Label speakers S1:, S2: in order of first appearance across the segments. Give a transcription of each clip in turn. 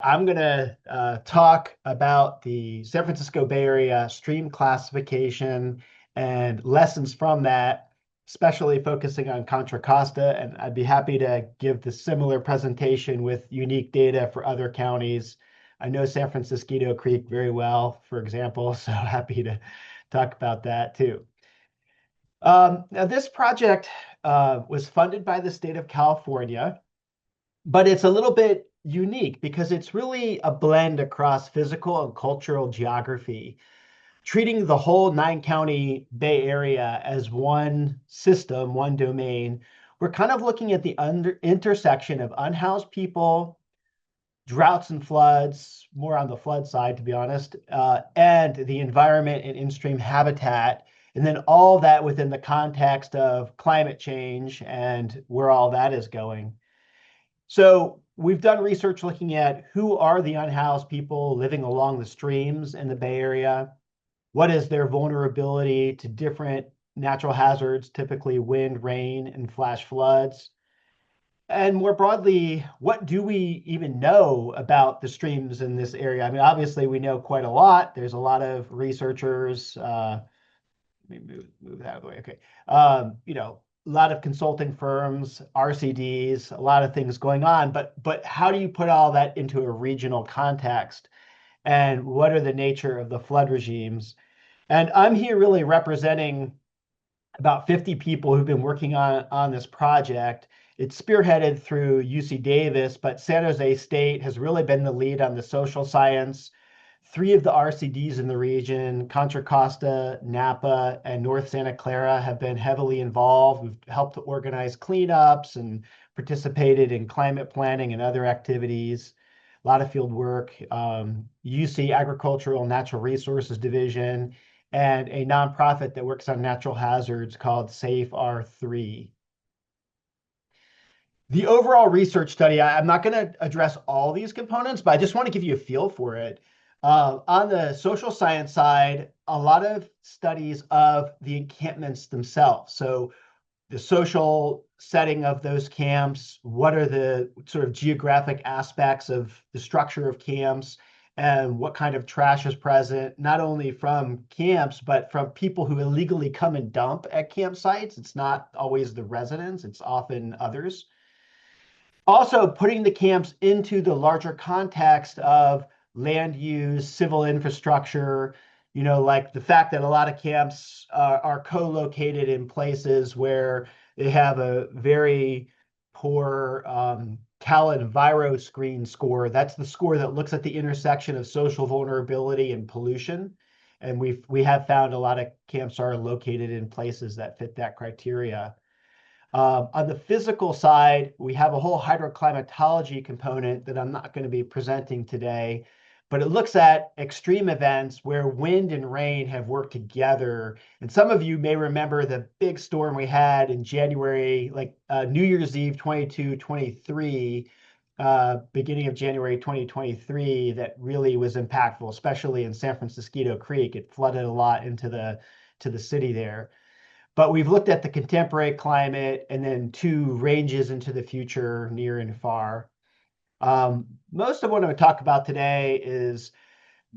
S1: I'm going to talk about the San Francisco Bay Area stream classification and lessons from that, especially focusing on Contra Costa. And I'd be happy to give the similar presentation with unique data for other counties. I know San Francisco Creek very well, for example, so happy to talk about that too. Now, this project was funded by the state of California, but it's a little bit unique because it's really a blend across physical and cultural geography, treating the whole nine-county Bay Area as one system, one domain. We're kind of looking at the intersection of unhoused people, droughts and floods, more on the flood side, to be honest, and the environment and in-stream habitat, and then all that within the context of climate change and where all that is going. So we've done research looking at who are the unhoused people living along the streams in the Bay Area. What is their vulnerability to different natural hazards, typically wind, rain, and flash floods? And more broadly, what do we even know about the streams in this area? I mean, obviously, we know quite a lot. There's a lot of researchers. Let me move that out of the way. Okay. A lot of consulting firms, RCDs, a lot of things going on. But how do you put all that into a regional context? And what are the nature of the flood regimes? And I'm here really representing about 50 people who've been working on this project. It's spearheaded through UC Davis, but San Jose State has really been the lead on the social science. Three of the RCDs in the region, Contra Costa, Napa, and North Santa Clara, have been heavily involved. We've helped to organize cleanups and participated in climate planning and other activities. A lot of field work. UC Agricultural and Natural Resources Division, and a nonprofit that works on natural hazards called Safe R3. The overall research study, I'm not going to address all these components, but I just want to give you a feel for it. On the social science side, a lot of studies of the encampments themselves. So the social setting of those camps, what are the sort of geographic aspects of the structure of camps, and what kind of trash is present, not only from camps, but from people who illegally come and dump at campsites. It's not always the residents, it's often others. Also, putting the camps into the larger context of land use, civil infrastructure, like the fact that a lot of camps are co-located in places where they have a very poor CalEnviro screen score. That's the score that looks at the intersection of social vulnerability and pollution. And we have found a lot of camps are located in places that fit that criteria. On the physical side, we have a whole hydroclimatology component that I'm not going to be presenting today, but it looks at extreme events where wind and rain have worked together. And some of you may remember the big storm we had in January, like New Year's Eve 22-23, beginning of January 2023, that really was impactful, especially in San Francisco Creek. It flooded a lot into the city there. But we've looked at the contemporary climate and then two ranges into the future, near and far. Most of what I'm going to talk about today is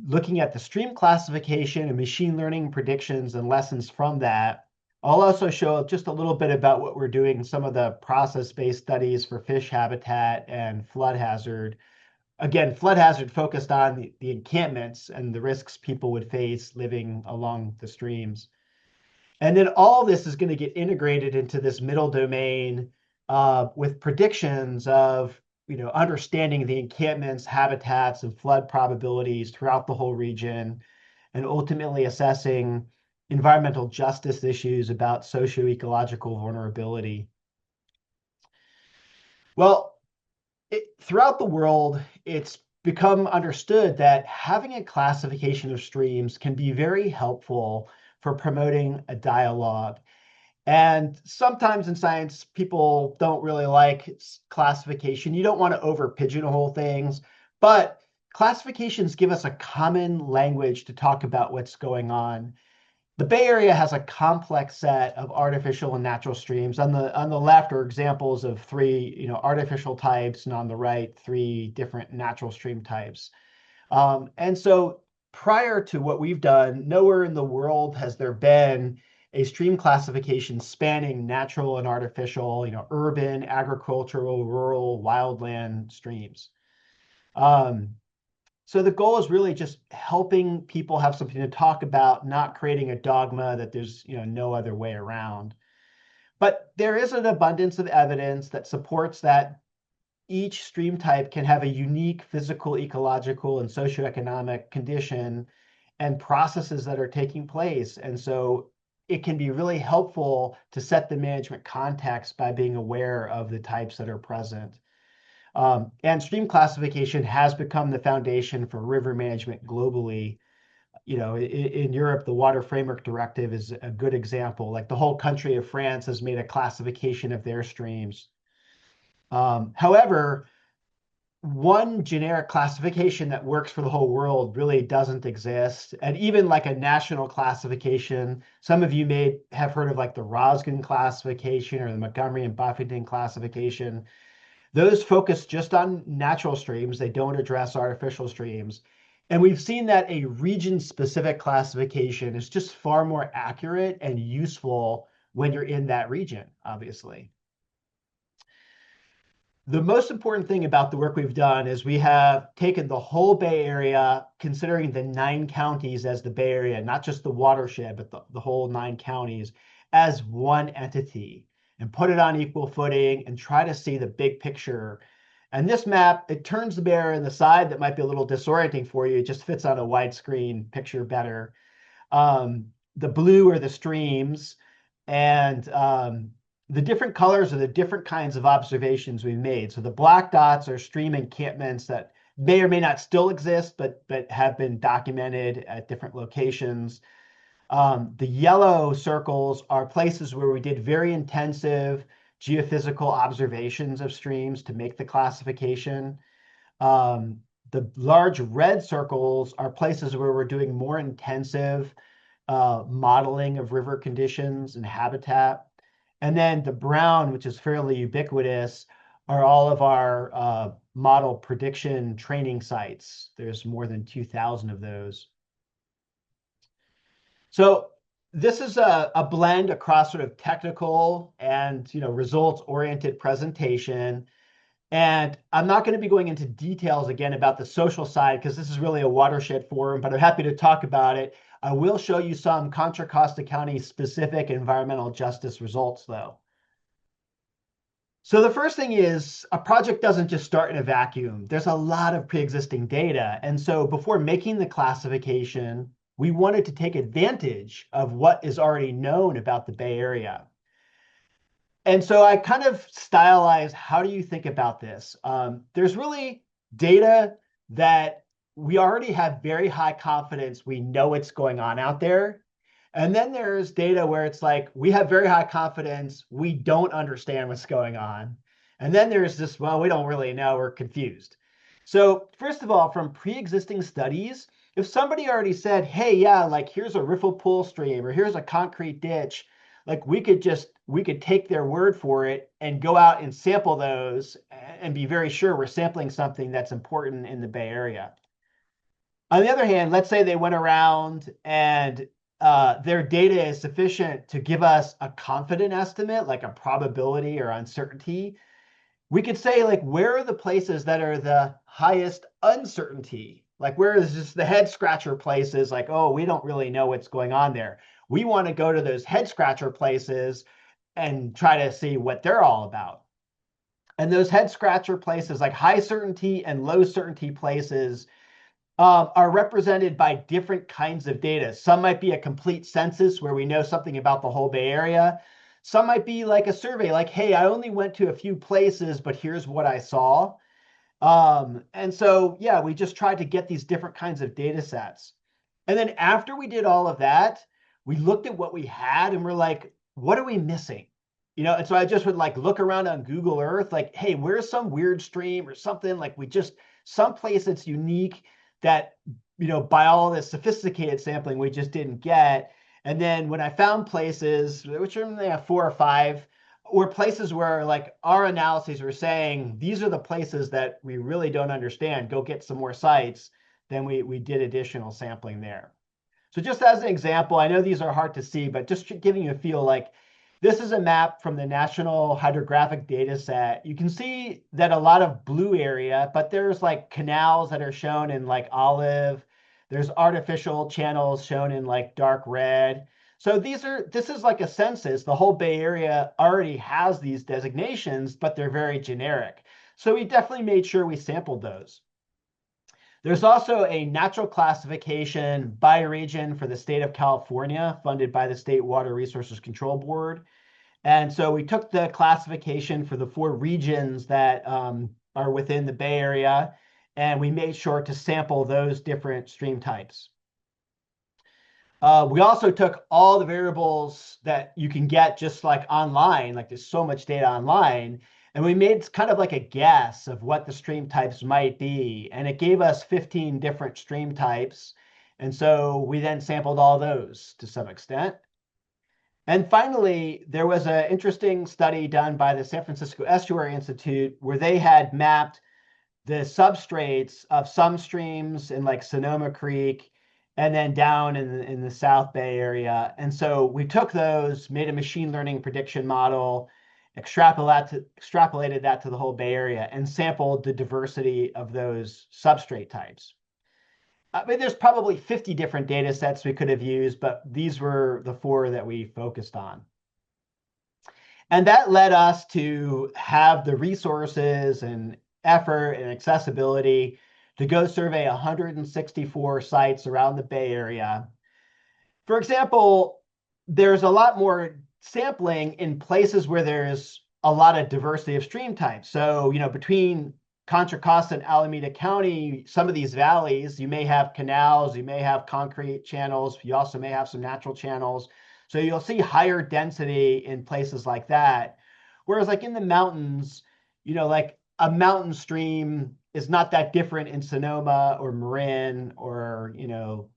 S1: looking at the stream classification and machine learning predictions and lessons from that. I'll also show just a little bit about what we're doing in some of the process-based studies for fish habitat and flood hazard. Again, flood hazard focused on the encampments and the risks people would face living along the streams. And then all this is going to get integrated into this middle domain with predictions of, understanding the encampments, habitats, and flood probabilities throughout the whole region, and ultimately assessing environmental justice issues about socio-ecological vulnerability. Well, throughout the world, it's become understood that having a classification of streams can be very helpful for promoting a dialogue. And sometimes in science, people don't really like classification. You don't want to over pigeonhole things, but classifications give us a common language to talk about what's going on. The Bay Area has a complex set of artificial and natural streams. On the left are examples of three, artificial types, and on the right, three different natural stream types. And so prior to what we've done, nowhere in the world has there been a stream classification spanning natural and artificial, urban, agricultural, rural, wildland streams. Um, so the goal is really just helping people have something to talk about, not creating a dogma that there's, no other way around. But there is an abundance of evidence that supports that each stream type can have a unique physical, ecological, and socioeconomic condition and processes that are taking place. And so it can be really helpful to set the management context by being aware of the types that are present. And stream classification has become the foundation for river management globally. In Europe, the Water Framework Directive is a good example. Like the whole country of France has made a classification of their streams. However, one generic classification that works for the whole world really doesn't exist. And even like a national classification, some of you may have heard of like the Roskin classification or the Montgomery and Buffington classification. Those focus just on natural streams. They don't address artificial streams. And we've seen that a region-specific classification is just far more accurate and useful when you're in that region, obviously. The most important thing about the work we've done is we have taken the whole Bay Area, considering the 9 counties as the Bay Area, not just the watershed, but the whole 9 counties as one entity, and put it on equal footing and try to see the big picture. And this map, it turns the Bay Area on the side that might be a little disorienting for you. It just fits on a widescreen picture better. The blue are the streams, and the different colors are the different kinds of observations we've made. So the black dots are stream encampments that may or may not still exist, but have been documented at different locations. The yellow circles are places where we did very intensive geophysical observations of streams to make the classification. The large red circles are places where we're doing more intensive modeling of river conditions and habitat. And then the brown, which is fairly ubiquitous, are all of our model prediction training sites. There's more than 2,000 of those. So this is a blend across sort of technical and results-oriented presentation. And I'm not going to be going into details again about the social side because this is really a watershed forum, but I'm happy to talk about it. I will show you some Contra Costa County specific environmental justice results, though. So the first thing is a project doesn't just start in a vacuum. There's a lot of pre-existing data. And so before making the classification, we wanted to take advantage of what is already known about the Bay Area. And so I kind of stylized, how do you think about this? There's really data that we already have very high confidence we know what's going on out there. And then there's data where it's like, we have very high confidence, we don't understand what's going on. And then there's this, well, we don't really know, we're confused. So first of all, from pre-existing studies, if somebody already said, hey, yeah, like here's a riffle pool stream or here's a concrete ditch, like we could take their word for it and go out and sample those and be very sure we're sampling something that's important in the Bay Area. On the other hand, let's say they went around and their data is sufficient to give us a confident estimate, like a probability or uncertainty. We could say, like, where are the places that are the highest uncertainty? Like, where is just the head scratcher places? Like, oh, we don't really know what's going on there. We want to go to those head scratcher places and try to see what they're all about. And those head scratcher places, like high certainty and low certainty places, are represented by different kinds of data. Some might be a complete census where we know something about the whole Bay Area. Some might be like a survey, like, hey, I only went to a few places, but here's what I saw. And so, yeah, we just tried to get these different kinds of data sets. And then after we did all of that, we looked at what we had and we're like, what are we missing? And so I just would like look around on Google Earth, like, hey, where's some weird stream or something? Like some place that's unique that, by all this sophisticated sampling, we just didn't get. And then when I found places, which are 4 or 5, were places where like our analyses were saying, these are the places that we really don't understand, go get some more sites, then we did additional sampling there. So just as an example, I know these are hard to see, but just giving you a feel, like this is a map from the National Hydrographic Data Set. You can see that a lot of blue area, but there's like canals that are shown in like olive. There's artificial channels shown in like dark red. So this is like a census. The whole Bay Area already has these designations, but they're very generic. So we definitely made sure we sampled those. There's also a natural classification by region for the state of California, funded by the State Water Resources Control Board. And so we took the classification for the 4 regions that are within the Bay Area, and we made sure to sample those different stream types. We also took all the variables that you can get just like online, like there's so much data online, and we made kind of like a guess of what the stream types might be. And it gave us 15 different stream types. And so we then sampled all those to some extent. And finally, there was an interesting study done by the San Francisco Estuary Institute where they had mapped the substrates of some streams in like Sonoma Creek and then down in the South Bay area. And so we took those, made a machine learning prediction model, extrapolated that to the whole Bay Area, and sampled the diversity of those substrate types. I mean, there's probably 50 different data sets we could have used, but these were the 4 that we focused on. And that led us to have the resources and effort and accessibility to go survey 164 sites around the Bay Area. For example, there's a lot more sampling in places where there's a lot of diversity of stream types. So, between Contra Costa and Alameda County, some of these valleys, you may have canals, you may have concrete channels, you also may have some natural channels. So you'll see higher density in places like that. Whereas like in the mountains, like a mountain stream is not that different in Sonoma or Marin or,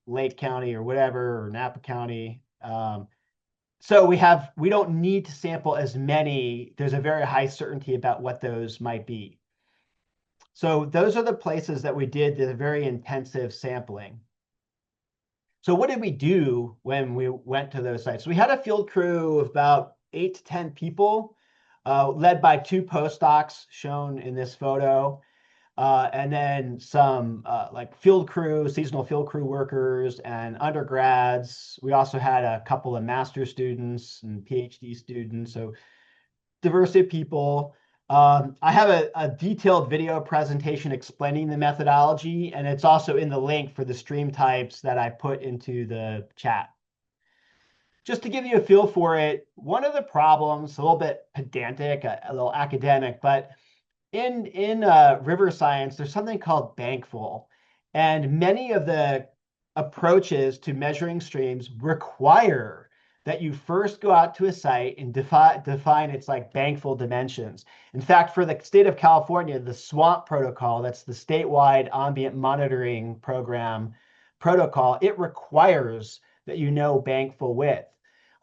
S1: Lake County or whatever, or Napa County. So we don't need to sample as many. There's a very high certainty about what those might be. So those are the places that we did the very intensive sampling. So what did we do when we went to those sites? We had a field crew of about 8 to 10 people, led by 2 postdocs shown in this photo, and then some like seasonal field crew workers and undergrads. We also had a couple of master's students and PhD students, so diversity of people. I have a detailed video presentation explaining the methodology, and it's also in the link for the stream types that I put into the chat. Just to give you a feel for it, one of the problems, a little bit pedantic, a little academic, but in river science, there's something called bankful. And many of the approaches to measuring streams require that you first go out to a site and define its like bankful dimensions. In fact, for the state of California, the SWAMP protocol, that's the statewide ambient monitoring program protocol, it requires that you know bankful width.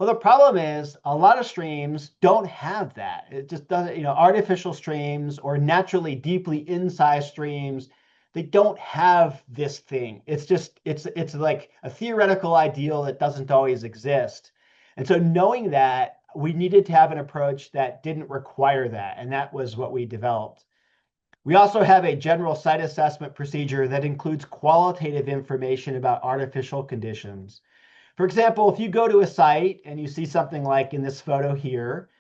S1: Well, the problem is a lot of streams don't have that. It just doesn't, artificial streams or naturally deeply incised streams, they don't have this thing. It's like a theoretical ideal that doesn't always exist. And so knowing that, we needed to have an approach that didn't require that, and that was what we developed. We also have a general site assessment procedure that includes qualitative information about artificial conditions. For example, if you go to a site and you see something like in this photo here,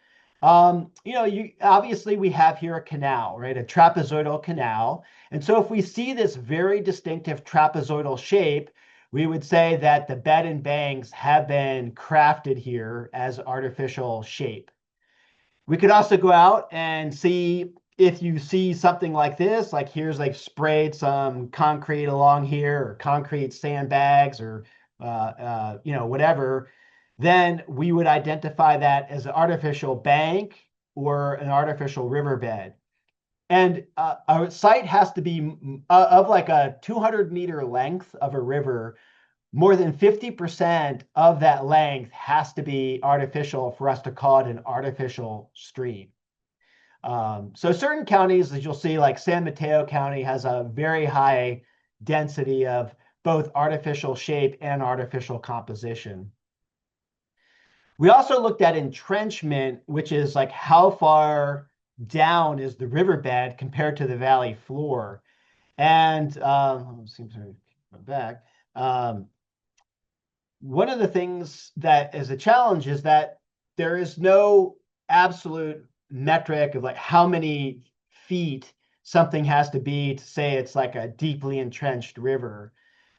S1: obviously we have here a canal, right? A trapezoidal canal. And so if we see this very distinctive trapezoidal shape, we would say that the bed and banks have been crafted here as artificial shape. We could also go out and see if you see something like this, like here's like sprayed some concrete along here, or concrete sandbags, or whatever, then we would identify that as an artificial bank or an artificial riverbed. And a site has to be of like a 200-meter length of a river more than 50% of that length has to be artificial for us to call it an artificial stream. So certain counties, as you'll see, like San Mateo County has a very high density of both artificial shape and artificial composition. We also looked at entrenchment, which is like how far down is the riverbed compared to the valley floor. And seems to go back. One of the things that is a challenge is that there is no absolute metric of like how many feet something has to be to say it's like a deeply entrenched river.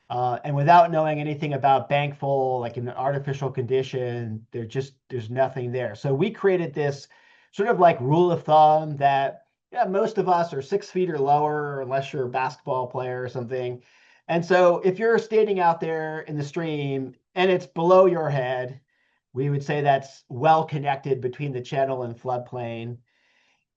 S1: And without knowing anything about bankful, like in an artificial condition, there's nothing there. So we created this sort of like rule of thumb that yeah, most of us are 6 feet or lower, unless you're a basketball player or something. And so if you're standing out there in the stream and it's below your head, we would say that's well connected between the channel and floodplain.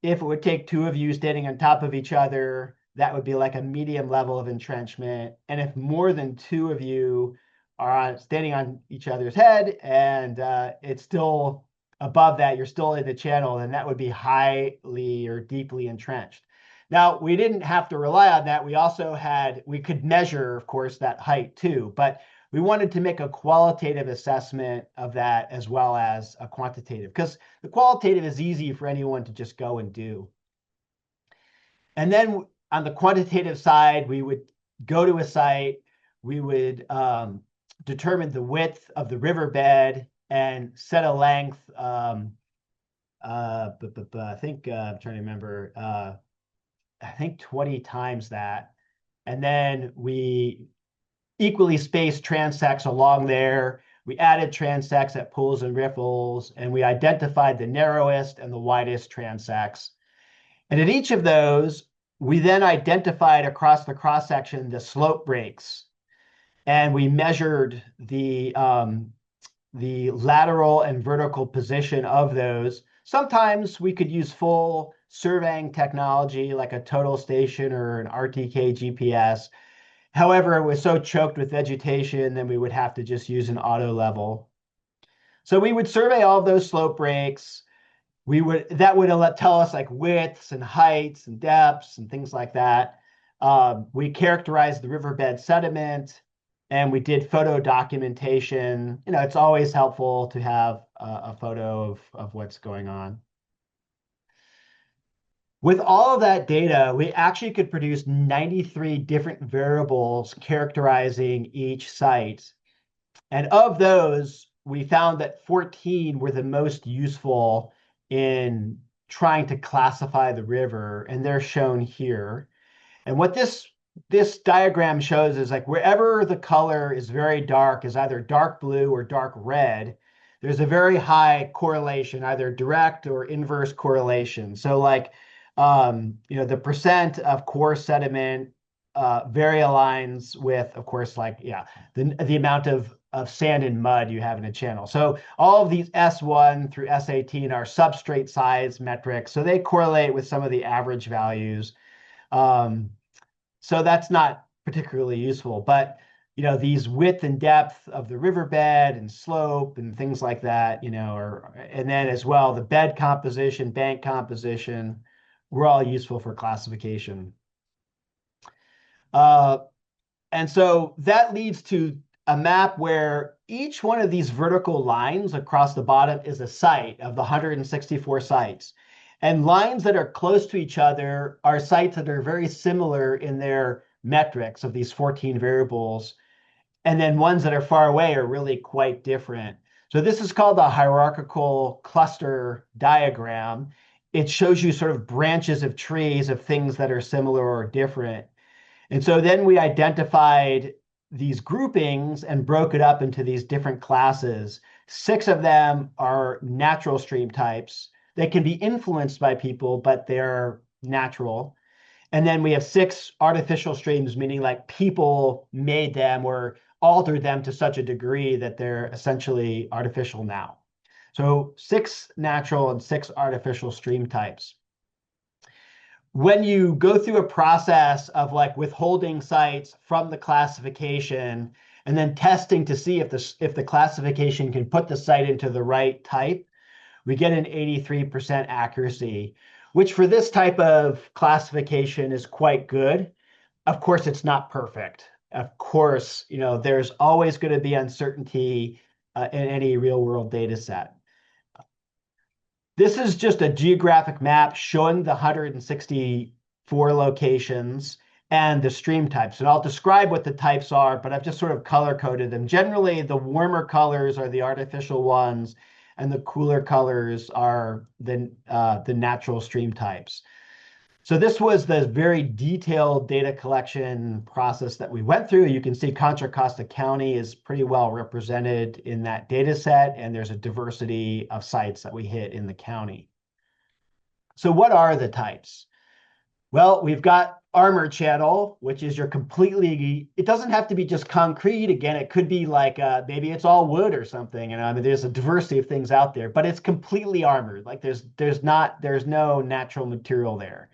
S1: If it would take two of you standing on top of each other, that would be like a medium level of entrenchment. And if more than two of you are standing on each other's head and it's still above that, you're still in the channel, then that would be highly or deeply entrenched. Now, we didn't have to rely on that. We could measure, of course, that height too, but we wanted to make a qualitative assessment of that as well as a quantitative, because the qualitative is easy for anyone to just go and do. And then on the quantitative side, we would go to a site, we would determine the width of the riverbed and set a length. I think I'm trying to remember. I think 20 times that. And then we equally spaced transects along there. We added transects at pools and riffles, and we identified the narrowest and the widest transects. And at each of those, we then identified across the cross-section the slope breaks. And we measured the lateral and vertical position of those. Sometimes we could use full surveying technology like a total station or an RTK GPS. However, it was so choked with vegetation, then we would have to just use an auto level. So we would survey all of those slope breaks. That would tell us like widths and heights and depths and things like that. We characterized the riverbed sediment, and we did photo documentation. You know, it's always helpful to have a photo of what's going on. With all of that data, we actually could produce 93 different variables characterizing each site. And of those, we found that 14 were the most useful in trying to classify the river, and they're shown here. And what this diagram shows is like wherever the color is very dark, is either dark blue or dark red, there's a very high correlation, either direct or inverse correlation. So like, the percent of coarse sediment very aligns with, of course, like, yeah, the amount of sand and mud you have in a channel. So all of these S1 through S18 are substrate size metrics. So they correlate with some of the average values. So that's not particularly useful, but these width and depth of the riverbed and slope and things like that, and then as well, the bed composition, bank composition, were all useful for classification. And so that leads to a map where each one of these vertical lines across the bottom is a site of the 164 sites. And lines that are close to each other are sites that are very similar in their metrics of these 14 variables. And then ones that are far away are really quite different. So this is called the hierarchical cluster diagram. It shows you sort of branches of trees of things that are similar or different. And so then we identified these groupings and broke it up into these different classes. 6 of them are natural stream types. They can be influenced by people, but they're natural. And then we have 6 artificial streams, meaning like people made them or altered them to such a degree that they're essentially artificial now. So 6 natural and 6 artificial stream types. When you go through a process of like withholding sites from the classification and then testing to see if the classification can put the site into the right type, we get an 83% accuracy, which for this type of classification is quite good. Of course, it's not perfect. Of course, there's always going to be uncertainty in any real world data set. This is just a geographic map showing the 164 locations and the stream types. And I'll describe what the types are, but I've just sort of color coded them. Generally, the warmer colors are the artificial ones, and the cooler colors are the natural stream types. So this was the very detailed data collection process that we went through. You can see Contra Costa County is pretty well represented in that data set, and there's a diversity of sites that we hit in the county. So what are the types? Well, we've got armor channel, which is your completely, it doesn't have to be just concrete. Again, it could be like maybe it's all wood or something. I mean, there's a diversity of things out there, but it's completely armored. Like there's no natural material there.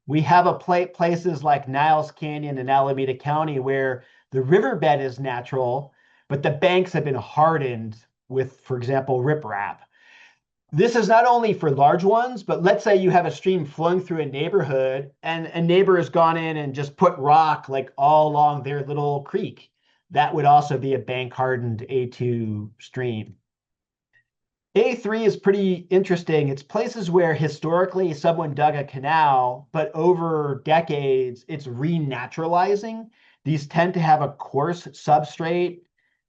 S1: We have places like Niles Canyon in Alameda County where the riverbed is natural, but the banks have been hardened with, for example, riprap. This is not only for large ones, but let's say you have a stream flowing through a neighborhood and a neighbor has gone in and just put rock like all along their little creek. That would also be a bank hardened A2 stream. A3 is pretty interesting. It's places where historically someone dug a canal, but over decades, it's renaturalizing. These tend to have a coarse substrate,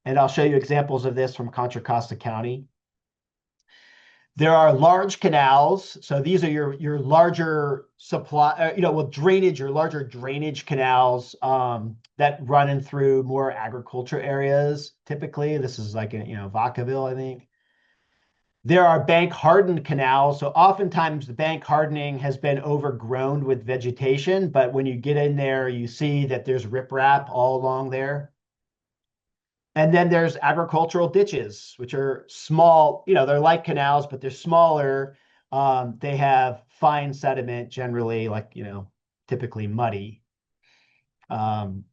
S1: and I'll show you examples of this from Contra Costa County. There are large canals. So these are your larger supply, with drainage, your larger drainage canals that run in through more agriculture areas. Typically, this is like, Vacaville, I think. There are bank hardened canals. So oftentimes the bank hardening has been overgrown with vegetation, but when you get in there, you see that there's riprap all along there. And then there's agricultural ditches, which are small, they're like canals, but they're smaller. They have fine sediment, generally, like, typically muddy. And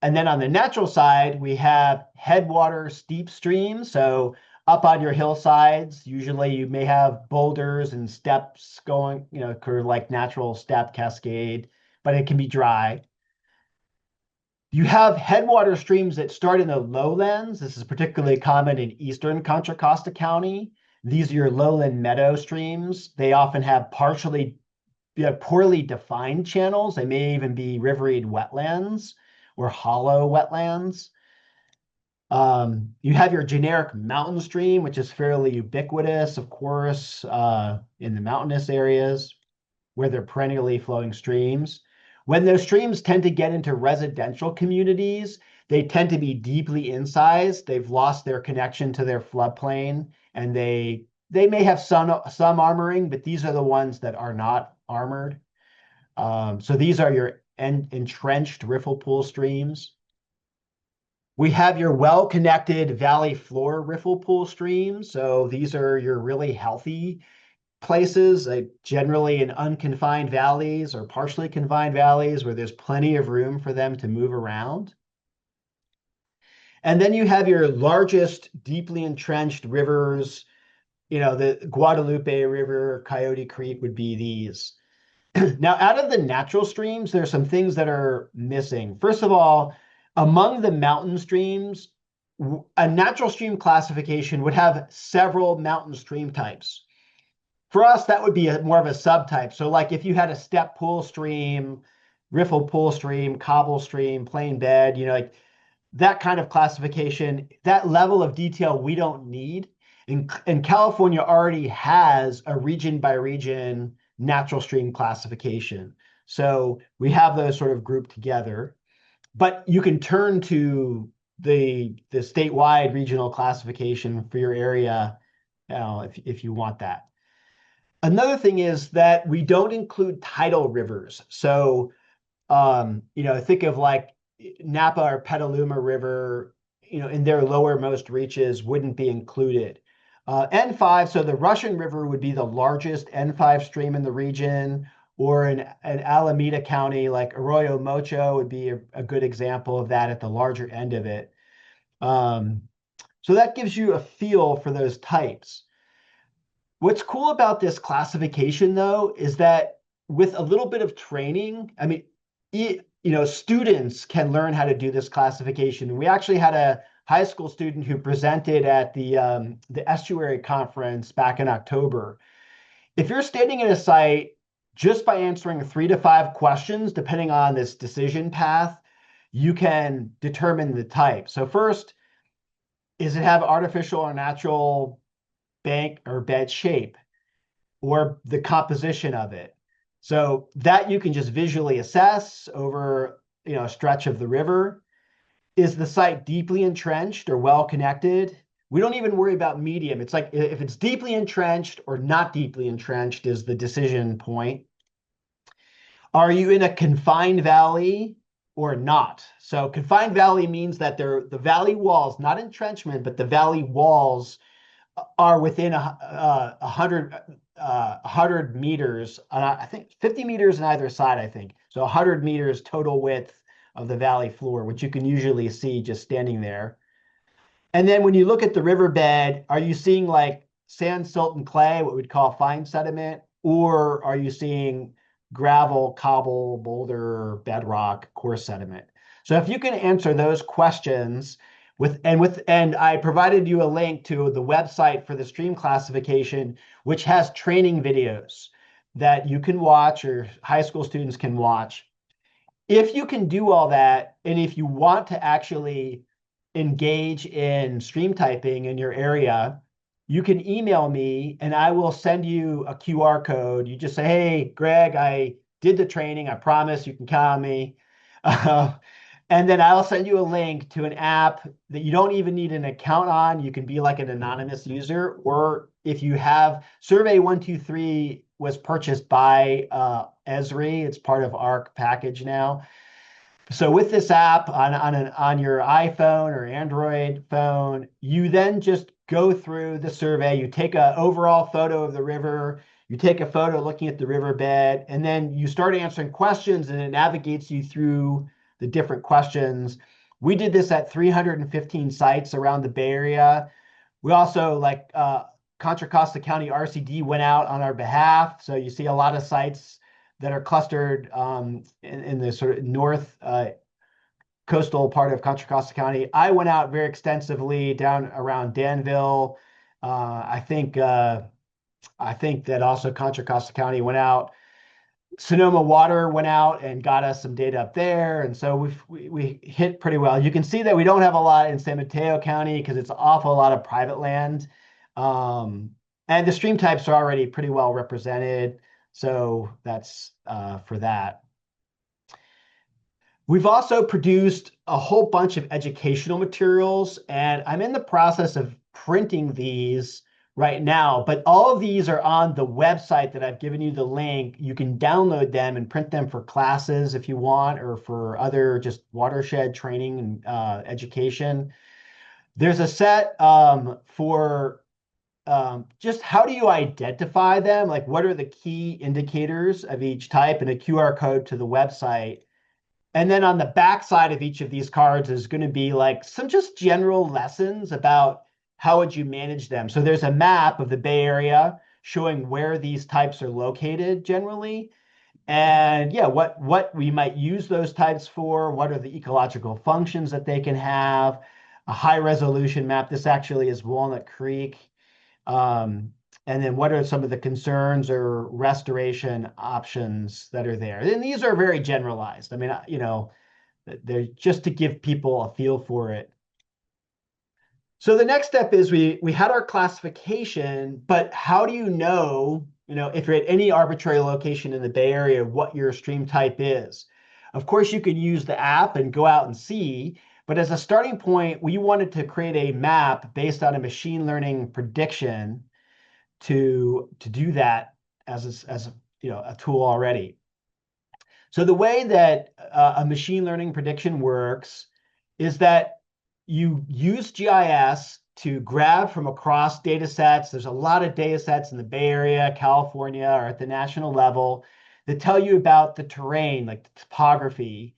S1: then on the natural side, we have headwater steep streams. So up on your hillsides, usually you may have boulders and steps going, kind of like natural step cascade, but it can be dry. You have headwater streams that start in the lowlands. This is particularly common in eastern Contra Costa County. These are your lowland meadow streams. They often have poorly defined channels. They may even be riverine wetlands or hollow wetlands. You have your generic mountain stream, which is fairly ubiquitous, of course, in the mountainous areas where they're perennially flowing streams. When those streams tend to get into residential communities, they tend to be deeply incised. They've lost their connection to their floodplain, and they may have some armoring, but these are the ones that are not armored. So these are your entrenched riffle pool streams. We have your well-connected valley floor riffle pool streams. So these are your really healthy places, generally in unconfined valleys or partially confined valleys where there's plenty of room for them to move around. And then you have your largest deeply entrenched rivers, the Guadalupe River, Coyote Creek would be these. Now, out of the natural streams, there's some things that are missing. First of all, among the mountain streams, a natural stream classification would have several mountain stream types. For us, that would be more of a subtype. So like if you had a step pool stream, riffle pool stream, cobble stream, plain bed, like that kind of classification, that level of detail we don't need. And California already has a region by region natural stream classification. So we have those sort of grouped together. But you can turn to the statewide regional classification for your area if you want that. Another thing is that we don't include tidal rivers. So, think of like Napa or Petaluma River, in their lowermost reaches wouldn't be included. N5, so the Russian River would be the largest N5 stream in the region, or in Alameda County, like Arroyo Mocho would be a good example of that at the larger end of it. Um, so that gives you a feel for those types. What's cool about this classification, though, is that with a little bit of training, I mean, students can learn how to do this classification. We actually had a high school student who presented at the estuary conference back in October. If you're standing in a site, just by answering 3 to 5 questions, depending on this decision path, you can determine the type. So first, does it have artificial or natural bank or bed shape, or the composition of it? So that you can just visually assess over a stretch of the river. Is the site deeply entrenched or well connected? We don't even worry about medium. It's like if it's deeply entrenched or not deeply entrenched is the decision point. Are you in a confined valley or not? So confined valley means that the valley walls, not entrenchment, but the valley walls are within a hundred meters. I think 50 meters on either side. I think so. 100 meters total width of the valley floor, which you can usually see just standing there. And then when you look at the riverbed, are you seeing like sand, silt, and clay, what we'd call fine sediment, or are you seeing gravel, cobble, boulder, bedrock, coarse sediment? So if you can answer those questions and I provided you a link to the website for the stream classification, which has training videos that you can watch or high school students can watch. If you can do all that, and if you want to actually engage in stream typing in your area, you can email me and I will send you a QR code. You just say, hey, Greg, I did the training. I promise you can count on me. And then I'll send you a link to an app that you don't even need an account on. You can be like an anonymous user, or if you have Survey 123 was purchased by Esri. It's part of ARC package now. So with this app on your iPhone or Android phone, you then just go through the survey. You take an overall photo of the river, you take a photo looking at the riverbed, and then you start answering questions, and it navigates you through the different questions. We did this at 315 sites around the Bay Area. We also, like Contra Costa County RCD went out on our behalf. So you see a lot of sites that are clustered in the sort of north coastal part of Contra Costa County. I went out very extensively down around Danville. I think that also Contra Costa County went out. Sonoma Water went out and got us some data up there, and so we hit pretty well. You can see that we don't have a lot in San Mateo County because it's an awful lot of private land, and the stream types are already pretty well represented. So that's for that. We've also produced a whole bunch of educational materials, and I'm in the process of printing these right now, but all of these are on the website that I've given you the link. You can download them and print them for classes if you want, or for other just watershed training and education. There's a set for just how do you identify them? Like, what are the key indicators of each type, and a QR code to the website. And then on the back side of each of these cards is going to be like some just general lessons about how would you manage them. So there's a map of the Bay Area showing where these types are located generally. And yeah, what we might use those types for, what are the ecological functions that they can have, a high resolution map. This actually is Walnut Creek. And then what are some of the concerns or restoration options that are there? And these are very generalized. I mean, they're just to give people a feel for it. So the next step is we had our classification, but how do you know, if you're at any arbitrary location in the Bay Area, what your stream type is? Of course, you can use the app and go out and see, but as a starting point, we wanted to create a map based on a machine learning prediction to do that as a tool already. So the way that a machine learning prediction works is that you use GIS to grab from across data sets. There's a lot of data sets in the Bay Area, California, or at the national level that tell you about the terrain, like the topography.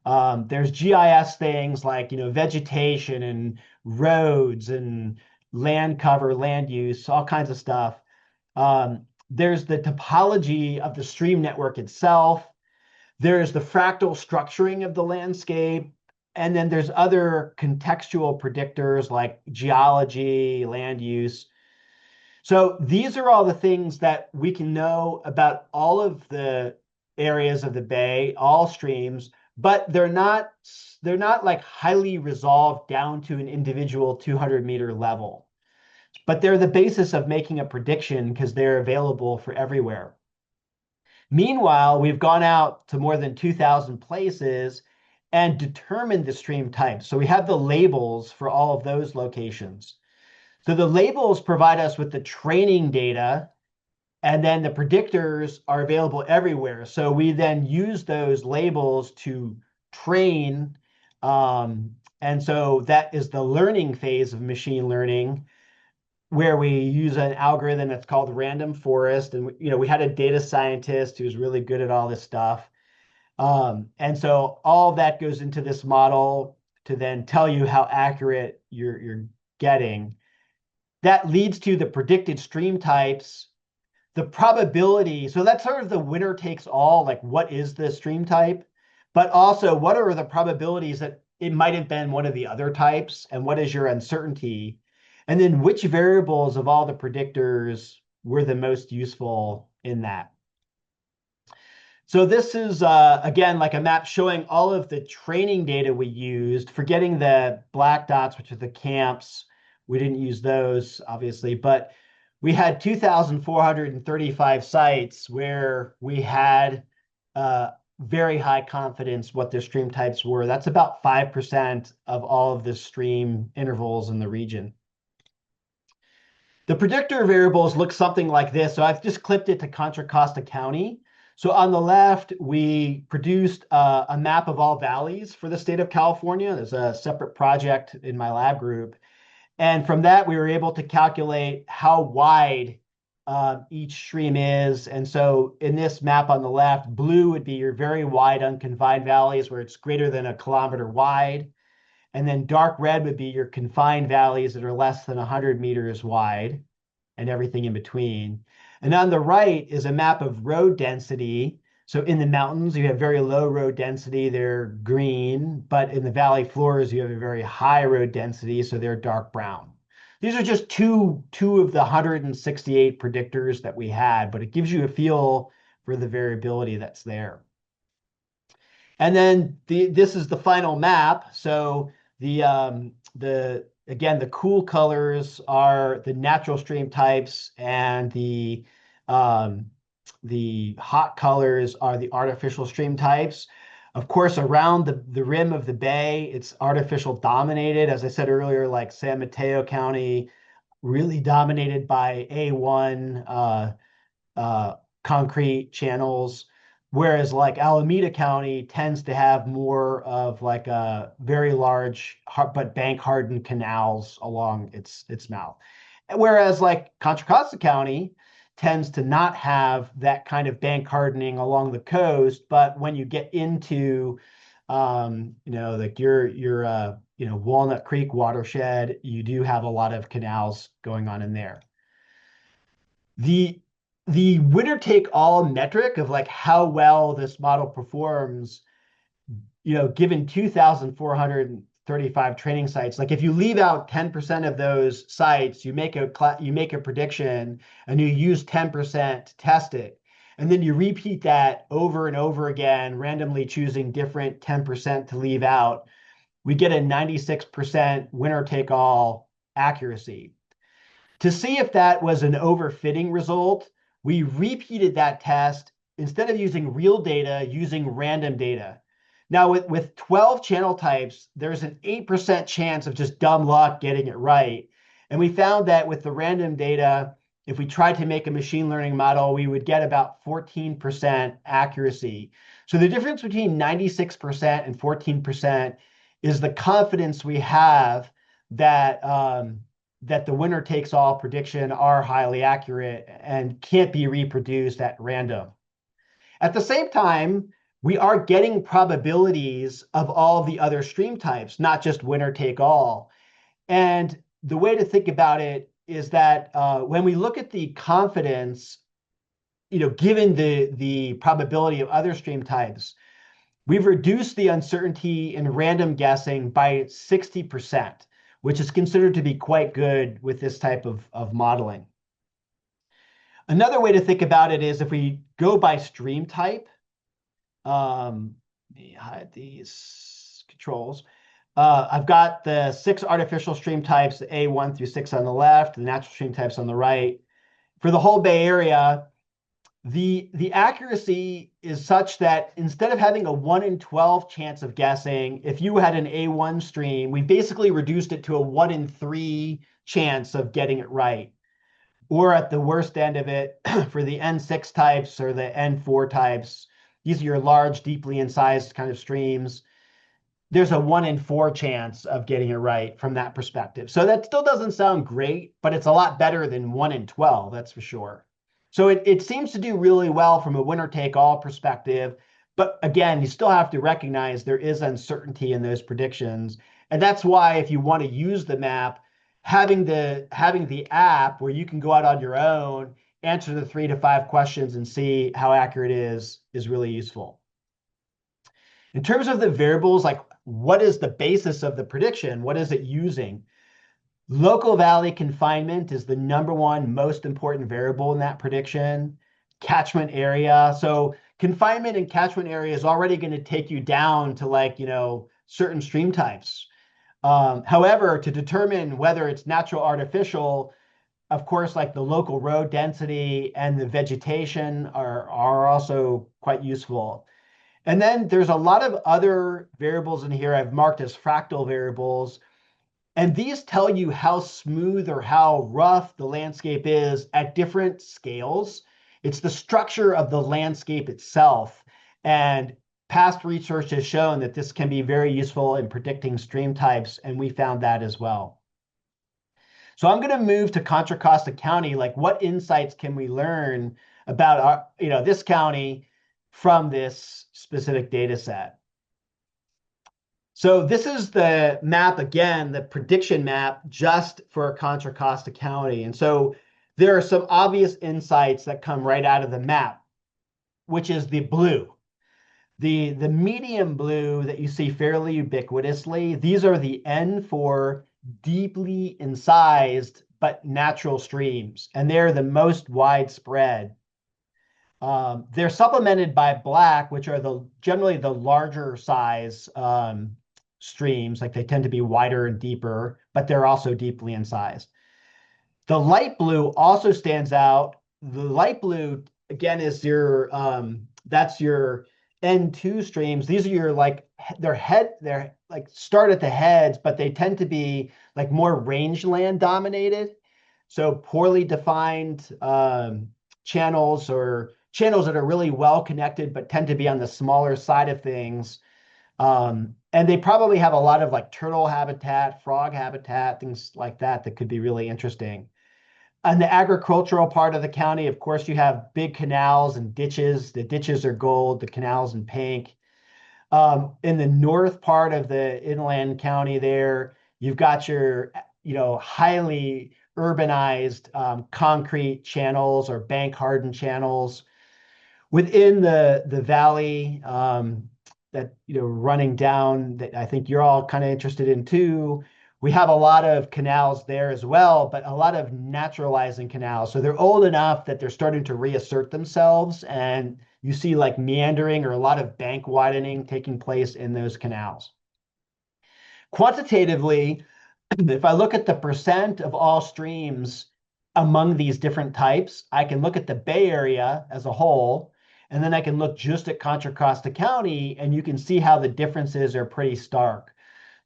S1: There's GIS things like, vegetation and roads and land cover, land use, all kinds of stuff. There's the topology of the stream network itself. There's the fractal structuring of the landscape. And then there's other contextual predictors like geology, land use. So these are all the things that we can know about all of the areas of the bay, all streams, but they're not like highly resolved down to an individual 200-meter level. But they're the basis of making a prediction because they're available for everywhere. Meanwhile, we've gone out to more than 2,000 places and determined the stream types. So we have the labels for all of those locations. So the labels provide us with the training data, and then the predictors are available everywhere. So we then use those labels to train. And so that is the learning phase of machine learning, where we use an algorithm that's called random forest. And we had a data scientist who's really good at all this stuff. And so all of that goes into this model to then tell you how accurate you're getting. That leads to the predicted stream types, the probability. So that's sort of the winner takes all, like what is the stream type, but also what are the probabilities that it might have been one of the other types, and what is your uncertainty? And then which variables of all the predictors were the most useful in that? So this is, again, like a map showing all of the training data we used, forgetting the black dots, which are the camps. We didn't use those, obviously, but we had 2,435 sites where we had very high confidence what their stream types were. That's about 5% of all of the stream intervals in the region. The predictor variables look something like this. So I've just clipped it to Contra Costa County. So on the left, we produced a map of all valleys for the state of California. There's a separate project in my lab group. And from that, we were able to calculate how wide each stream is. And so in this map on the left, blue would be your very wide unconfined valleys where it's greater than 1 kilometer wide. And then dark red would be your confined valleys that are less than 100 meters wide, and everything in between. And on the right is a map of road density. So in the mountains, you have very low road density, they're green, but in the valley floors, you have a very high road density, so they're dark brown. These are just two of the 168 predictors that we had, but it gives you a feel for the variability that's there. And then this is the final map. So again, the cool colors are the natural stream types, and the hot colors are the artificial stream types. Of course, around the rim of the bay, it's artificial dominated. As I said earlier, like San Mateo County, really dominated by A1 concrete channels. Whereas like Alameda County tends to have more of like a very large but bank hardened canals along its mouth. Whereas like Contra Costa County tends to not have that kind of bank hardening along the coast, but when you get into like your Walnut Creek watershed, you do have a lot of canals going on in there. The winner take all metric of like how well this model performs, given 2,435 training sites, like if you leave out 10% of those sites, you make a prediction and you use 10% to test it. And then you repeat that over and over again, randomly choosing different 10% to leave out. We get a 96% winner take all accuracy. To see if that was an overfitting result, we repeated that test instead of using real data, using random data. Now, with 12 channel types, there's an 8% chance of just dumb luck getting it right. And we found that with the random data, if we tried to make a machine learning model, we would get about 14% accuracy. So the difference between 96% and 14% is the confidence we have that that the winner takes all prediction are highly accurate and can't be reproduced at random. At the same time, we are getting probabilities of all the other stream types, not just winner take all. And the way to think about it is that when we look at the confidence, given the probability of other stream types, we've reduced the uncertainty in random guessing by 60%, which is considered to be quite good with this type of modeling. Another way to think about it is if we go by stream type, let me hide these controls. I've got the 6 artificial stream types, A1 through 6 on the left, the natural stream types on the right. For the whole Bay Area, the accuracy is such that instead of having a 1 in 12 chance of guessing, if you had an A1 stream, we basically reduced it to a 1 in 3 chance of getting it right. Or at the worst end of it, for the N6 types or the N4 types, these are your large, deeply incised kind of streams. There's a 1 in 4 chance of getting it right from that perspective. So that still doesn't sound great, but it's a lot better than 1 in 12, that's for sure. So it seems to do really well from a winner-take-all perspective. But again, you still have to recognize there is uncertainty in those predictions. And that's why if you want to use the map, having the app where you can go out on your own, answer the 3 to 5 questions and see how accurate it is really useful. In terms of the variables, like what is the basis of the prediction? What is it using? Local valley confinement is the #1 most important variable in that prediction. Catchment area. So confinement and catchment area is already going to take you down to certain stream types. However, to determine whether it's natural or artificial, of course, like the local road density and the vegetation are also quite useful. And then there's a lot of other variables in here I've marked as fractal variables. And these tell you how smooth or how rough the landscape is at different scales. It's the structure of the landscape itself. And past research has shown that this can be very useful in predicting stream types, and we found that as well. So I'm going to move to Contra Costa County. Like, what insights can we learn about this county from this specific data set? So this is the map, again, the prediction map just for Contra Costa County. And so there are some obvious insights that come right out of the map, which is the blue. The medium blue that you see fairly ubiquitously, these are the N4 deeply incised but natural streams, and they're the most widespread. They're supplemented by black, which are generally the larger size streams, like they tend to be wider and deeper, but they're also deeply incised. The light blue also stands out. The light blue, again, is that's your N2 streams. These are your they're like start at the heads, but they tend to be like more rangeland dominated. So poorly defined channels or channels that are really well connected, but tend to be on the smaller side of things. And they probably have a lot of like turtle habitat, frog habitat, things like that could be really interesting. On the agricultural part of the county, of course, you have big canals and ditches. The ditches are gold, the canals in pink. In the north part of the inland county there, you've got your, highly urbanized concrete channels or bank hardened channels. Within the valley that, running down that I think you're all kind of interested in too, we have a lot of canals there as well, but a lot of naturalizing canals. So they're old enough that they're starting to reassert themselves, and you see like meandering or a lot of bank widening taking place in those canals. Quantitatively, if I look at the percent of all streams among these different types, I can look at the Bay Area as a whole, and then I can look just at Contra Costa County, and you can see how the differences are pretty stark.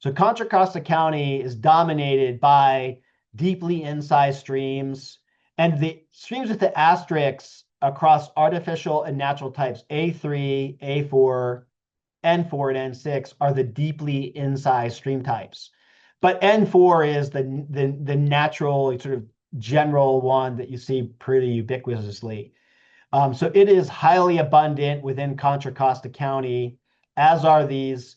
S1: So Contra Costa County is dominated by deeply incised streams, and the streams with the asterisks across artificial and natural types A3, A4, N4, and N6 are the deeply incised stream types. But N4 is the natural sort of general one that you see pretty ubiquitously. So it is highly abundant within Contra Costa County, as are these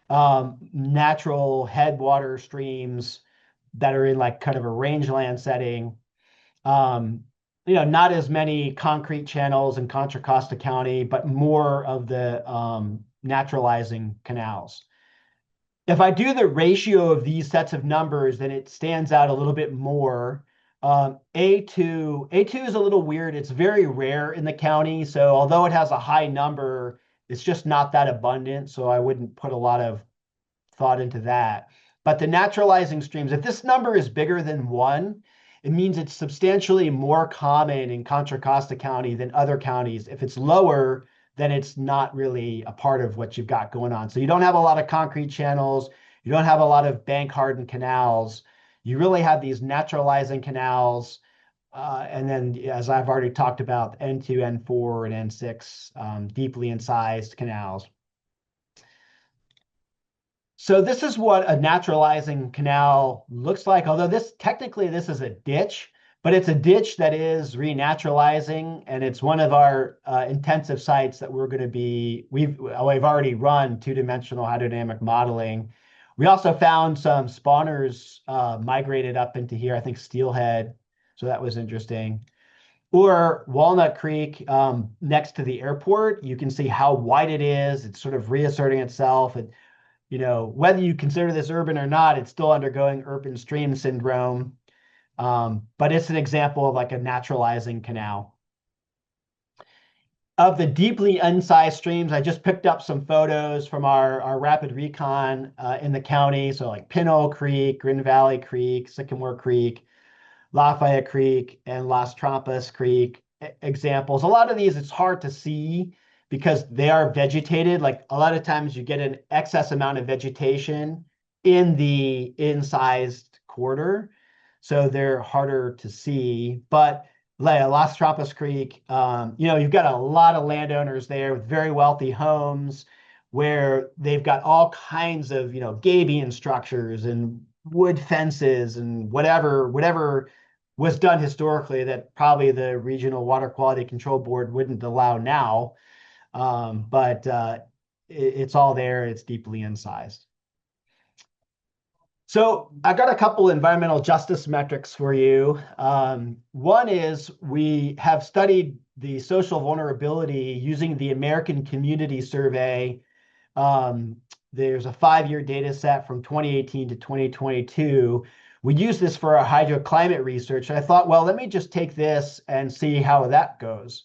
S1: natural headwater streams that are in like kind of a rangeland setting. Um, not as many concrete channels in Contra Costa County, but more of the naturalizing canals. If I do the ratio of these sets of numbers, then it stands out a little bit more. A2 is a little weird. It's very rare in the county. So although it has a high number, it's just not that abundant. So I wouldn't put a lot of thought into that. But the naturalizing streams, if this number is bigger than one, it means it's substantially more common in Contra Costa County than other counties. If it's lower, then it's not really a part of what you've got going on. So you don't have a lot of concrete channels. You don't have a lot of bank hardened canals. You really have these naturalizing canals. And then, as I've already talked about, N2, N4, and N6, deeply incised canals. So this is what a naturalizing canal looks like. Although technically this is a ditch, but it's a ditch that is renaturalizing, and it's one of our intensive sites that we've already run two-dimensional hydrodynamic modeling. We also found some spawners migrated up into here, I think steelhead. So that was interesting. Or Walnut Creek next to the airport, you can see how wide it is. It's sort of reasserting itself. Whether you consider this urban or not, it's still undergoing urban stream syndrome. But it's an example of like a naturalizing canal. Of the deeply incised streams, I just picked up some photos from our rapid recon in the county. So like Pinole Creek, Green Valley Creek, Sycamore Creek, Lafayette Creek, and Las Trampas Creek examples. A lot of these, it's hard to see because they are vegetated. Like a lot of times you get an excess amount of vegetation in the incised quarter. So they're harder to see. But Las Trampas Creek, you've got a lot of landowners there with very wealthy homes where they've got all kinds of, gabion structures and wood fences and whatever was done historically that probably the Regional Water Quality Control Board wouldn't allow now. But it's all there. It's deeply incised. So I got a couple environmental justice metrics for you. One is we have studied the social vulnerability using the American Community Survey. There's a 5-year data set from 2018 to 2022. We use this for our hydroclimate research. And I thought, well, let me just take this and see how that goes.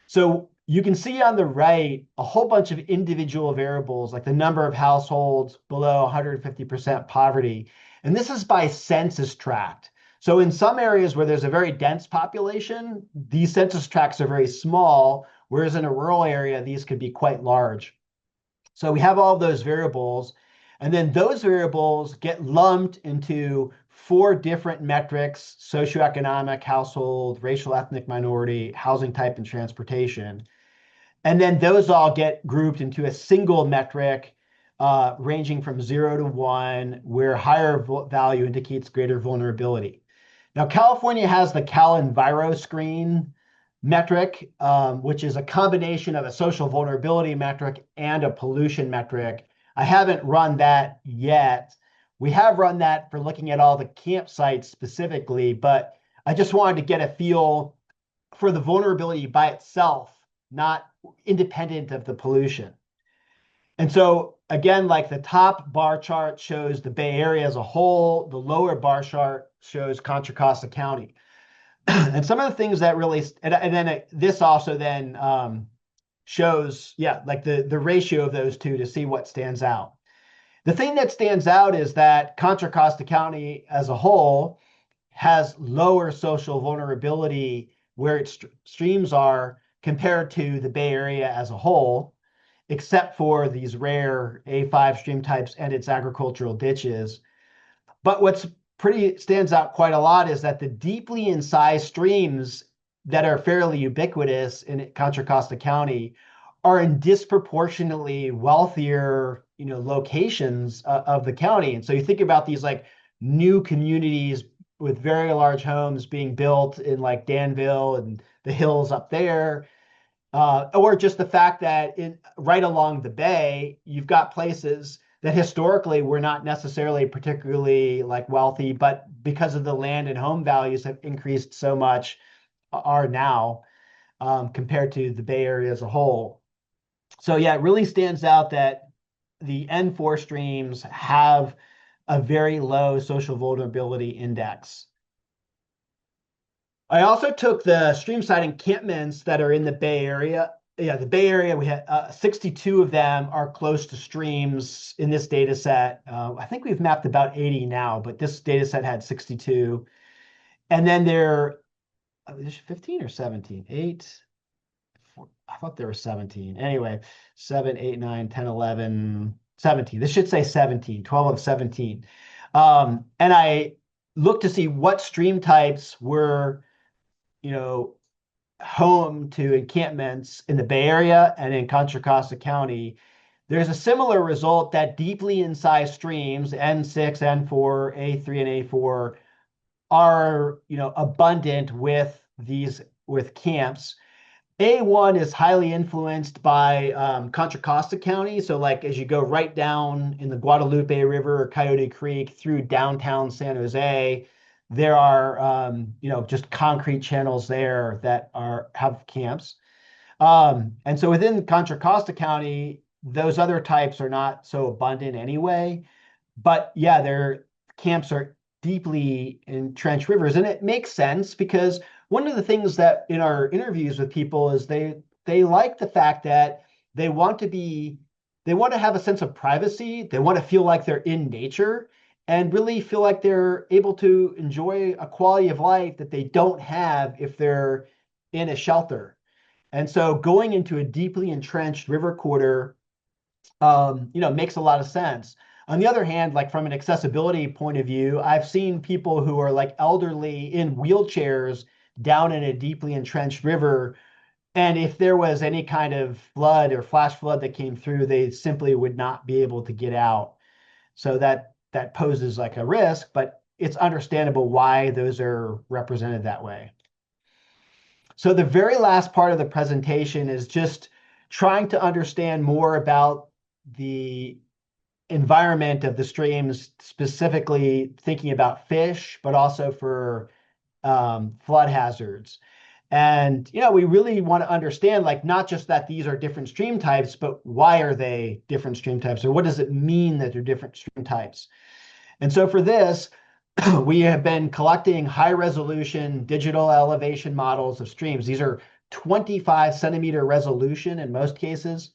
S1: So you can see on the right a whole bunch of individual variables, like the number of households below 150% poverty. And this is by census tract. So in some areas where there's a very dense population, these census tracts are very small, whereas in a rural area, these could be quite large. So we have all those variables, and then those variables get lumped into 4 different metrics: socioeconomic, household, racial, ethnic minority, housing type, and transportation. And then those all get grouped into a single metric ranging from 0 to 1, where higher value indicates greater vulnerability. Now, California has the CalEnviroScreen metric, which is a combination of a social vulnerability metric and a pollution metric. I haven't run that yet. We have run that for looking at all the campsites specifically, but I just wanted to get a feel for the vulnerability by itself, not independent of the pollution. And so again, like the top bar chart shows the Bay Area as a whole, the lower bar chart shows Contra Costa County. And some of the things that really, and then this also then shows, like the ratio of those two to see what stands out. The thing that stands out is that Contra Costa County as a whole has lower social vulnerability where its streams are compared to the Bay Area as a whole, except for these rare A5 stream types and its agricultural ditches. But what's stands out quite a lot is that the deeply incised streams that are fairly ubiquitous in Contra Costa County are in disproportionately wealthier, locations of the county. And so you think about these like new communities with very large homes being built in like Danville and the hills up there, or just the fact that right along the bay, you've got places that historically were not necessarily particularly like wealthy, but because of the land and home values have increased so much, are now compared to the Bay Area as a whole. So yeah, it really stands out that the N4 streams have a very low social vulnerability index. I also took the streamside encampments that are in the Bay Area. Yeah, the Bay Area, we had 62 of them are close to streams in this data set. I think we've mapped about 80 now, but this data set had 62. And then there, there's 15 or 17? 8, 4, I thought there were 17. Anyway, 7, 8, 9, 10, 11, 17. This should say 17, 12 of 17. And I looked to see what stream types were, you know, home to encampments in the Bay Area and in Contra Costa County. There's a similar result that deeply incised streams, N6, N4, A3, and A4, are, abundant with camps. A1 is highly influenced by Contra Costa County. So like as you go right down in the Guadalupe River or Coyote Creek through downtown San Jose, there are just concrete channels there that have camps. And so within Contra Costa County, those other types are not so abundant anyway. But yeah, their camps are deeply entrenched rivers. And it makes sense because one of the things that in our interviews with people is they like the fact that they want to have a sense of privacy. They want to feel like they're in nature and really feel like they're able to enjoy a quality of life that they don't have if they're in a shelter. And so going into a deeply entrenched river quarter, makes a lot of sense. On the other hand, like from an accessibility point of view, I've seen people who are like elderly in wheelchairs down in a deeply entrenched river. And if there was any kind of flood or flash flood that came through, they simply would not be able to get out. So that poses like a risk, but it's understandable why those are represented that way. So the very last part of the presentation is just trying to understand more about the environment of the streams, specifically thinking about fish, but also for flood hazards. And, we really want to understand, like, not just that these are different stream types, but why are they different stream types? Or what does it mean that they're different stream types? And so for this, we have been collecting high resolution digital elevation models of streams. These are 25 centimeter resolution in most cases.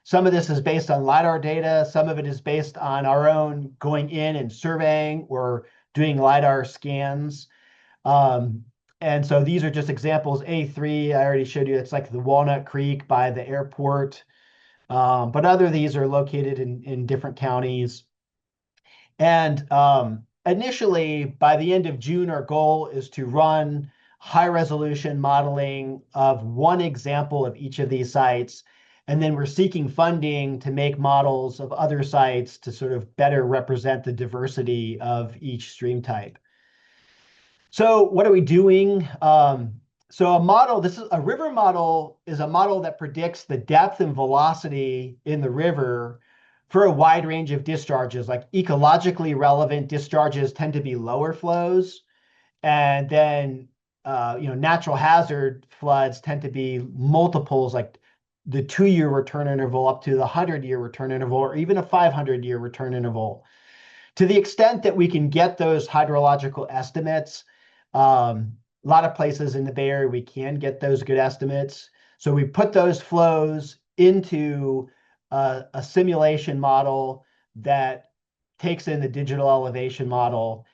S1: Some of this is based on LiDAR data. Some of it is based on our own going in and surveying or doing LiDAR scans. And so these are just examples. A3, I already showed you, it's like the Walnut Creek by the airport. But other of these are located in different counties. And initially, by the end of June, our goal is to run high resolution modeling of one example of each of these sites. And then we're seeking funding to make models of other sites to sort of better represent the diversity of each stream type. So what are we doing? So a river model is a model that predicts the depth and velocity in the river for a wide range of discharges. Like ecologically relevant discharges tend to be lower flows. And then, natural hazard floods tend to be multiples, like the 2-year return interval up to the 100-year return interval, or even a 500-year return interval. To the extent that we can get those hydrological estimates, a lot of places in the Bay Area, we can get those good estimates. So we put those flows into a simulation model that takes in the digital elevation model.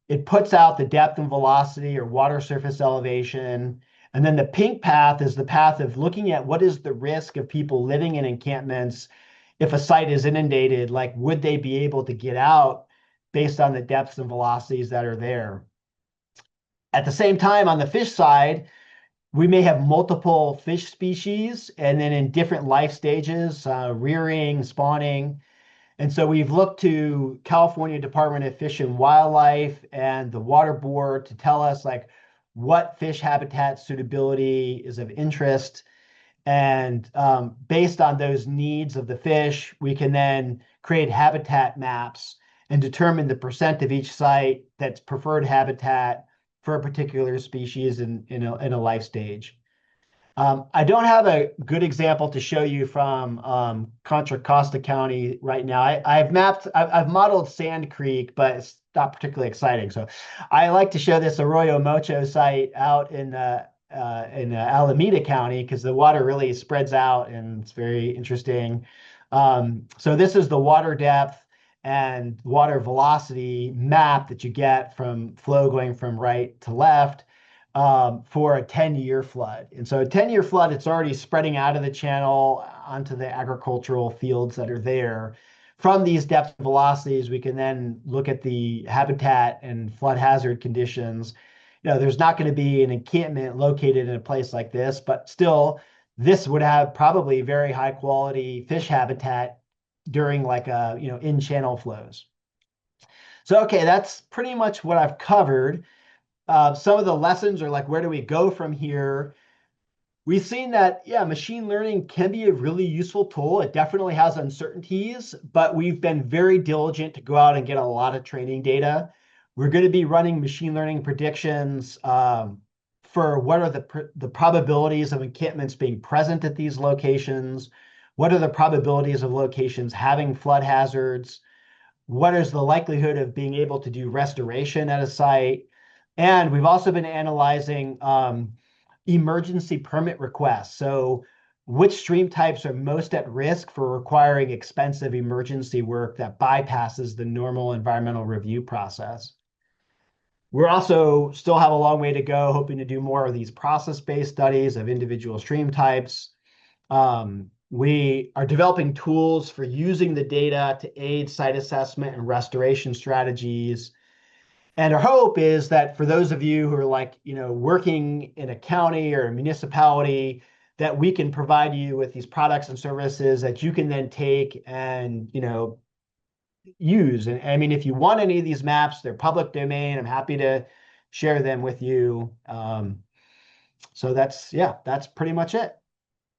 S1: It puts out the depth and velocity or water surface elevation. And then the pink path is the path of looking at what is the risk of people living in encampments if a site is inundated, like would they be able to get out based on the depths and velocities that are there. At the same time, on the fish side, we may have multiple fish species and then in different life stages, rearing, spawning. And so we've looked to California Department of Fish and Wildlife and the Water Board to tell us like what fish habitat suitability is of interest. And based on those needs of the fish, we can then create habitat maps and determine the percent of each site that's preferred habitat for a particular species in a life stage. I don't have a good example to show you from Contra Costa County right now. I've modeled Sand Creek, but it's not particularly exciting. So I like to show this Arroyo Mocho site out in Alameda County because the water really spreads out and it's very interesting. So this is the water depth and water velocity map that you get from flow going from right to left for a 10-year flood. And so a 10-year flood, it's already spreading out of the channel onto the agricultural fields that are there. From these depth velocities, we can then look at the habitat and flood hazard conditions. There's not going to be an encampment located in a place like this, but still, this would have probably very high quality fish habitat during like in-channel flows. So, okay, that's pretty much what I've covered. Some of the lessons are like, where do we go from here? We've seen that, yeah, machine learning can be a really useful tool. It definitely has uncertainties, but we've been very diligent to go out and get a lot of training data. We're going to be running machine learning predictions for what are the probabilities of encampments being present at these locations. What are the probabilities of locations having flood hazards? What is the likelihood of being able to do restoration at a site? And we've also been analyzing emergency permit requests. So which stream types are most at risk for requiring expensive emergency work that bypasses the normal environmental review process? We're also still have a long way to go, hoping to do more of these process-based studies of individual stream types. We are developing tools for using the data to aid site assessment and restoration strategies. And our hope is that for those of you who are working in a county or a municipality, that we can provide you with these products and services that you can then take and, use. And I mean, if you want any of these maps, they're public domain. I'm happy to share them with you. So that's pretty much it.